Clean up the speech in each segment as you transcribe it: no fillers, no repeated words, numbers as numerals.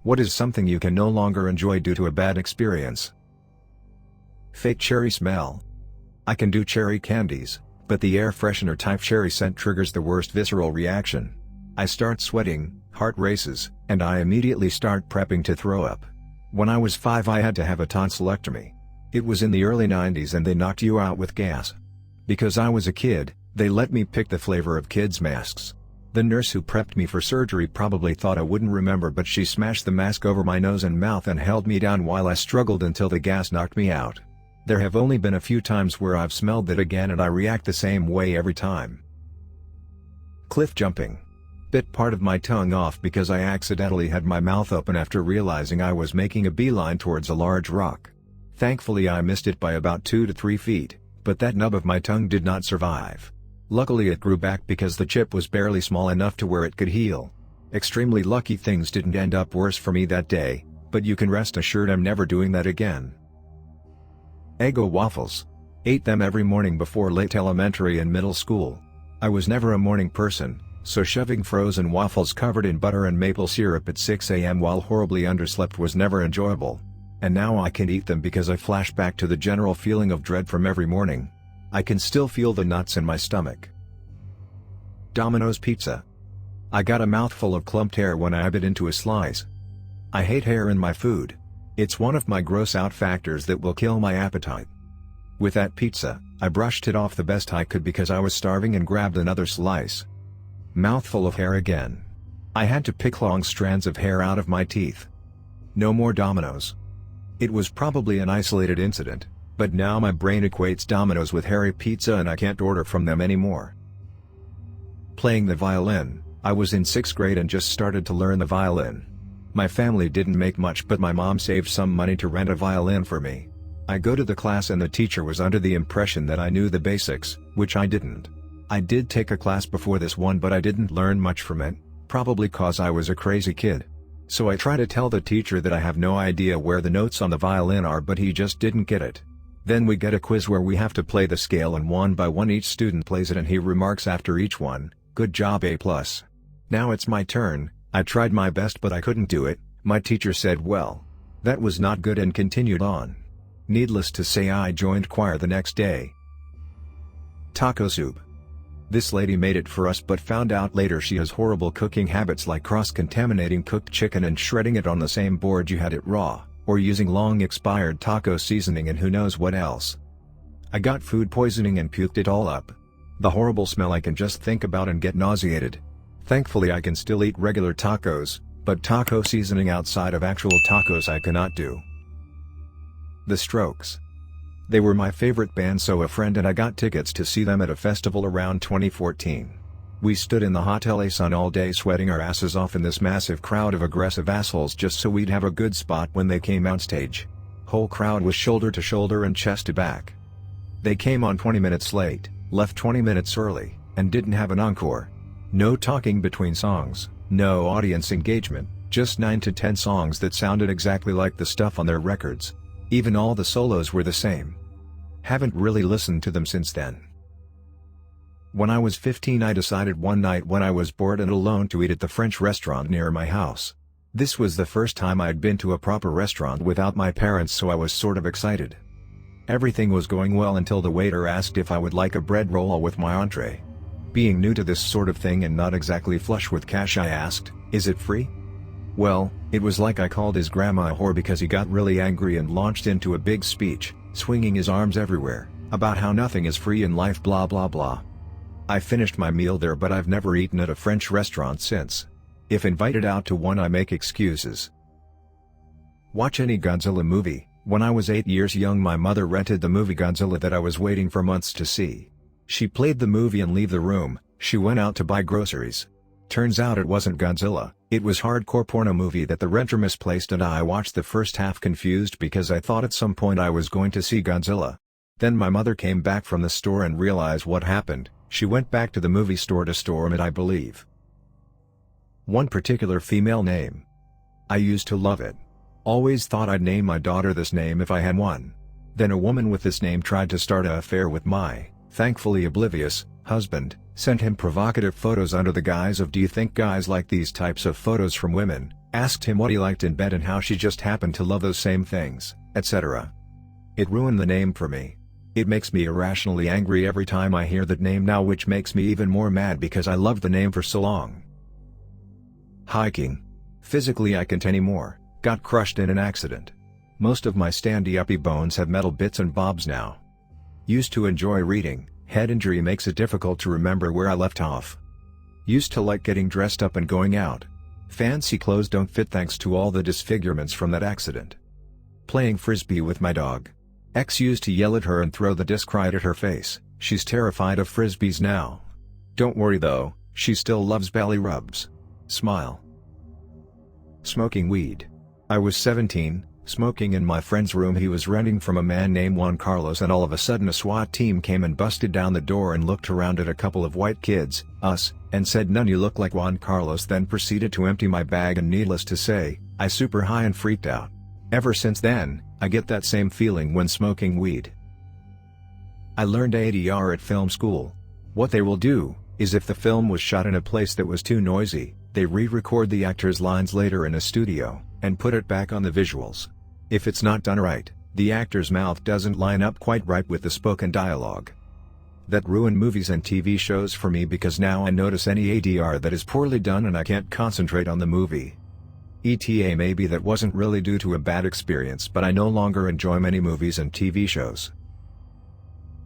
What is something you can no longer enjoy due to a bad experience? Fake cherry smell. I can do cherry candies, but the air freshener type cherry scent triggers the worst visceral reaction. I start sweating, heart races, and I immediately start prepping to throw up. When I was 5 I had to have a tonsillectomy. It was in the early 90s and they knocked you out with gas. Because I was a kid, they let me pick the flavor of kids' masks. The nurse who prepped me for surgery probably thought I wouldn't remember, but she smashed the mask over my nose and mouth and held me down while I struggled until the gas knocked me out. There have only been a few times where I've smelled that again and I react the same way every time. Cliff jumping. Bit part of my tongue off because I accidentally had my mouth open after realizing I was making a beeline towards a large rock. Thankfully I missed it by about 2 to 3 feet, but that nub of my tongue did not survive. Luckily it grew back because the chip was barely small enough to where it could heal. Extremely lucky things didn't end up worse for me that day, but you can rest assured I'm never doing that again. Eggo waffles. Ate them every morning before late elementary and middle school. I was never a morning person, so shoving frozen waffles covered in butter and maple syrup at 6 a.m. while horribly underslept was never enjoyable. And now I can eat them because I flash back to the general feeling of dread from every morning. I can still feel the nuts in my stomach. Domino's Pizza. I got a mouthful of clumped hair when I bit into a slice. I hate hair in my food. It's one of my gross out factors that will kill my appetite. With that pizza, I brushed it off the best I could because I was starving and grabbed another slice. Mouthful of hair again. I had to pick long strands of hair out of my teeth. No more Domino's. It was probably an isolated incident, but now my brain equates Domino's with hairy pizza and I can't order from them anymore. Playing the violin. I was in 6th grade and just started to learn the violin. My family didn't make much, but my mom saved some money to rent a violin for me. I go to the class and the teacher was under the impression that I knew the basics, which I didn't. I did take a class before this one but I didn't learn much from it, probably cause I was a crazy kid. So I try to tell the teacher that I have no idea where the notes on the violin are, but he just didn't get it. Then we get a quiz where we have to play the scale and one by one each student plays it and he remarks after each one, "Good job, A+." Now it's my turn. I tried my best but I couldn't do it. My teacher said, "Well, that was not good," and continued on. Needless to say I joined choir the next day. Taco soup. This lady made it for us but found out later she has horrible cooking habits like cross-contaminating cooked chicken and shredding it on the same board you had it raw, or using long expired taco seasoning and who knows what else. I got food poisoning and puked it all up. The horrible smell I can just think about and get nauseated. Thankfully I can still eat regular tacos, but taco seasoning outside of actual tacos I cannot do. The Strokes. They were my favorite band, so a friend and I got tickets to see them at a festival around 2014. We stood in the hot LA sun all day sweating our asses off in this massive crowd of aggressive assholes just so we'd have a good spot when they came out stage. Whole crowd was shoulder to shoulder and chest to back. They came on 20 minutes late, left 20 minutes early, and didn't have an encore. No talking between songs, no audience engagement, just 9 to 10 songs that sounded exactly like the stuff on their records. Even all the solos were the same. Haven't really listened to them since then. When I was 15 I decided one night when I was bored and alone to eat at the French restaurant near my house. This was the first time I'd been to a proper restaurant without my parents, so I was sort of excited. Everything was going well until the waiter asked if I would like a bread roll with my entree. Being new to this sort of thing and not exactly flush with cash I asked, "Is it free?" Well, it was like I called his grandma a whore because he got really angry and launched into a big speech, swinging his arms everywhere, about how nothing is free in life blah blah blah. I finished my meal there but I've never eaten at a French restaurant since. If invited out to one I make excuses. Watch any Godzilla movie. When I was 8 years young my mother rented the movie Godzilla that I was waiting for months to see. She played the movie and leave the room, she went out to buy groceries. Turns out it wasn't Godzilla, it was hardcore porno movie that the renter misplaced and I watched the first half confused because I thought at some point I was going to see Godzilla. Then my mother came back from the store and realized what happened. She went back to the movie store to storm it, I believe. One particular female name. I used to love it. Always thought I'd name my daughter this name if I had one. Then a woman with this name tried to start an affair with my, thankfully oblivious, husband, sent him provocative photos under the guise of "Do you think guys like these types of photos from women?" Asked him what he liked in bed and how she just happened to love those same things, etc. It ruined the name for me. It makes me irrationally angry every time I hear that name now, which makes me even more mad because I loved the name for so long. Hiking. Physically I can't anymore, got crushed in an accident. Most of my standy-uppy bones have metal bits and bobs now. Used to enjoy reading, head injury makes it difficult to remember where I left off. Used to like getting dressed up and going out. Fancy clothes don't fit thanks to all the disfigurements from that accident. Playing frisbee with my dog. Ex used to yell at her and throw the disc right at her face. She's terrified of frisbees now. Don't worry though, she still loves belly rubs. Smile. Smoking weed. I was 17, smoking in my friend's room he was renting from a man named Juan Carlos, and all of a sudden a SWAT team came and busted down the door and looked around at a couple of white kids, us, and said, "None, you look like Juan Carlos," then proceeded to empty my bag, and needless to say, I super high and freaked out. Ever since then, I get that same feeling when smoking weed. I learned ADR at film school. What they will do, is if the film was shot in a place that was too noisy, they re-record the actors' lines later in a studio, and put it back on the visuals. If it's not done right, the actor's mouth doesn't line up quite right with the spoken dialogue. That ruined movies and TV shows for me because now I notice any ADR that is poorly done and I can't concentrate on the movie. ETA maybe that wasn't really due to a bad experience, but I no longer enjoy many movies and TV shows.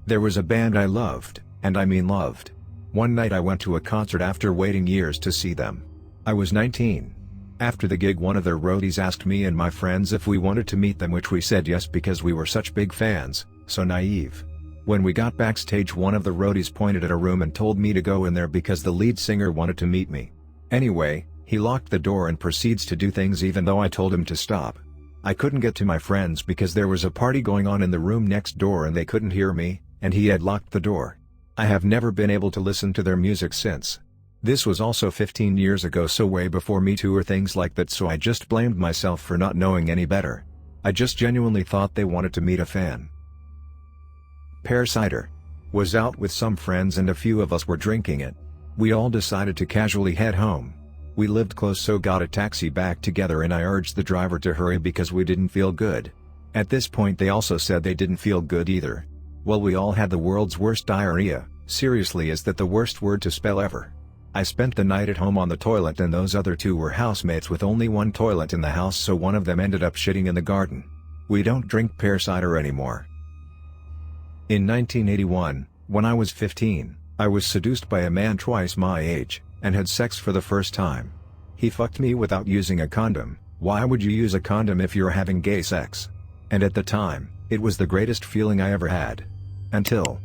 There was a band I loved, and I mean loved. One night I went to a concert after waiting years to see them. I was 19. After the gig one of their roadies asked me and my friends if we wanted to meet them, which we said yes because we were such big fans, so naive. When we got backstage one of the roadies pointed at a room and told me to go in there because the lead singer wanted to meet me. Anyway, he locked the door and proceeds to do things even though I told him to stop. I couldn't get to my friends because there was a party going on in the room next door and they couldn't hear me, and he had locked the door. I have never been able to listen to their music since. This was also 15 years ago, so way before Me Too or things like that, so I just blamed myself for not knowing any better. I just genuinely thought they wanted to meet a fan. Pear Cider. Was out with some friends and a few of us were drinking it. We all decided to casually head home. We lived close, so got a taxi back together and I urged the driver to hurry because we didn't feel good. At this point they also said they didn't feel good either. Well, we all had the world's worst diarrhea. Seriously, is that the worst word to spell ever? I spent the night at home on the toilet and those other two were housemates with only one toilet in the house, so one of them ended up shitting in the garden. We don't drink pear cider anymore. In 1981, when I was 15, I was seduced by a man twice my age, and had sex for the first time. He fucked me without using a condom. Why would you use a condom if you're having gay sex? And at the time, it was the greatest feeling I ever had. Until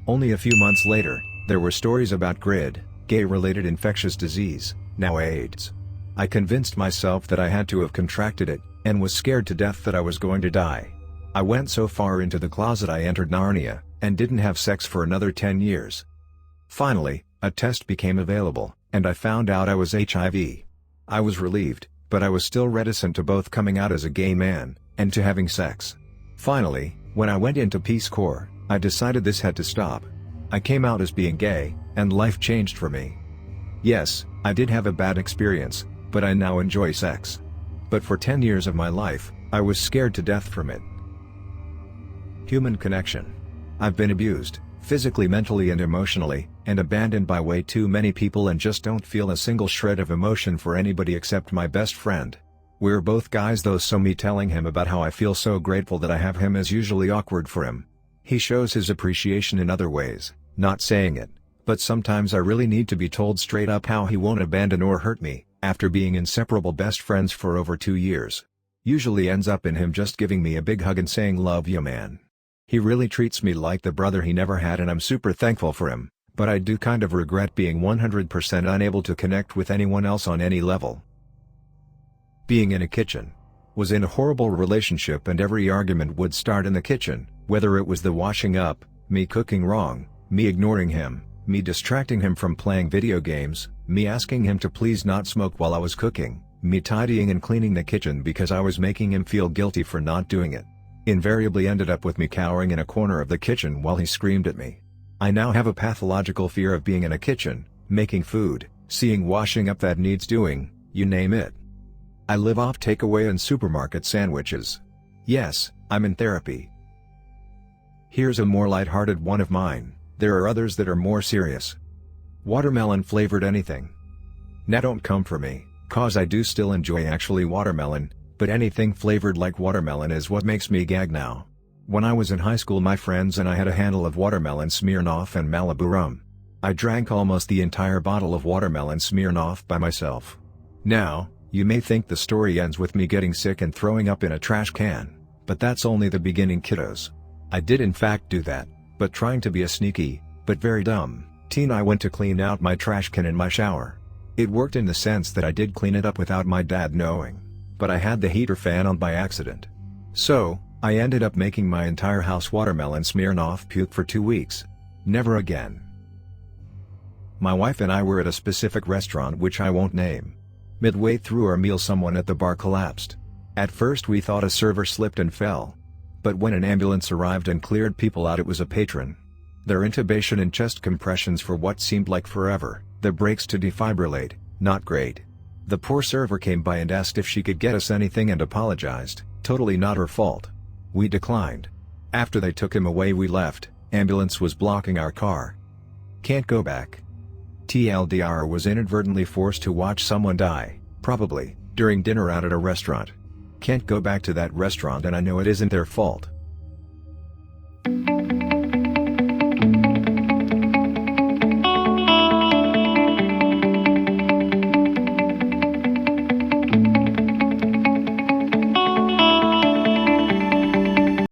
only a few months later, there were stories about GRID, gay-related infectious disease, now AIDS. I convinced myself that I had to have contracted it, and was scared to death that I was going to die. I went so far into the closet I entered Narnia, and didn't have sex for another 10 years. Finally, a test became available, and I found out I was HIV. I was relieved, but I was still reticent to both coming out as a gay man, and to having sex. Finally, when I went into Peace Corps, I decided this had to stop. I came out as being gay, and life changed for me. Yes, I did have a bad experience, but I now enjoy sex. But for 10 years of my life, I was scared to death from it. Human connection. I've been abused, physically, mentally and emotionally, and abandoned by way too many people and just don't feel a single shred of emotion for anybody except my best friend. We're both guys though, so me telling him about how I feel so grateful that I have him is usually awkward for him. He shows his appreciation in other ways, not saying it, but sometimes I really need to be told straight up how he won't abandon or hurt me, after being inseparable best friends for over 2 years. Usually ends up in him just giving me a big hug and saying love you man. He really treats me like the brother he never had and I'm super thankful for him, but I do kind of regret being 100% unable to connect with anyone else on any level. Being in a kitchen. Was in a horrible relationship and every argument would start in the kitchen, whether it was the washing up, me cooking wrong, me ignoring him, me distracting him from playing video games, me asking him to please not smoke while I was cooking, me tidying and cleaning the kitchen because I was making him feel guilty for not doing it. Invariably ended up with me cowering in a corner of the kitchen while he screamed at me. I now have a pathological fear of being in a kitchen, making food, seeing washing up that needs doing, you name it. I live off takeaway and supermarket sandwiches. Yes, I'm in therapy. Here's a more lighthearted one of mine. There are others that are more serious. Watermelon flavored anything. Now don't come for me, cause I do still enjoy actually watermelon, but anything flavored like watermelon is what makes me gag now. When I was in high school, my friends and I had a handle of watermelon Smirnoff and Malibu rum. I drank almost the entire bottle of watermelon Smirnoff by myself. Now, you may think the story ends with me getting sick and throwing up in a trash can, but that's only the beginning, kiddos. I did in fact do that, but trying to be a sneaky, but very dumb, teen, I went to clean out my trash can in my shower. It worked in the sense that I did clean it up without my dad knowing, but I had the heater fan on by accident. So, I ended up making my entire house watermelon Smirnoff puke for 2 weeks. Never again. My wife and I were at a specific restaurant which I won't name. Midway through our meal, someone at the bar collapsed. At first we thought a server slipped and fell. But when an ambulance arrived and cleared people out, it was a patron. Their intubation and chest compressions for what seemed like forever, the breaks to defibrillate, not great. The poor server came by and asked if she could get us anything and apologized, totally not her fault. We declined. After they took him away we left, ambulance was blocking our car. Can't go back. TLDR was inadvertently forced to watch someone die, probably, during dinner out at a restaurant. Can't go back to that restaurant, and I know it isn't their fault.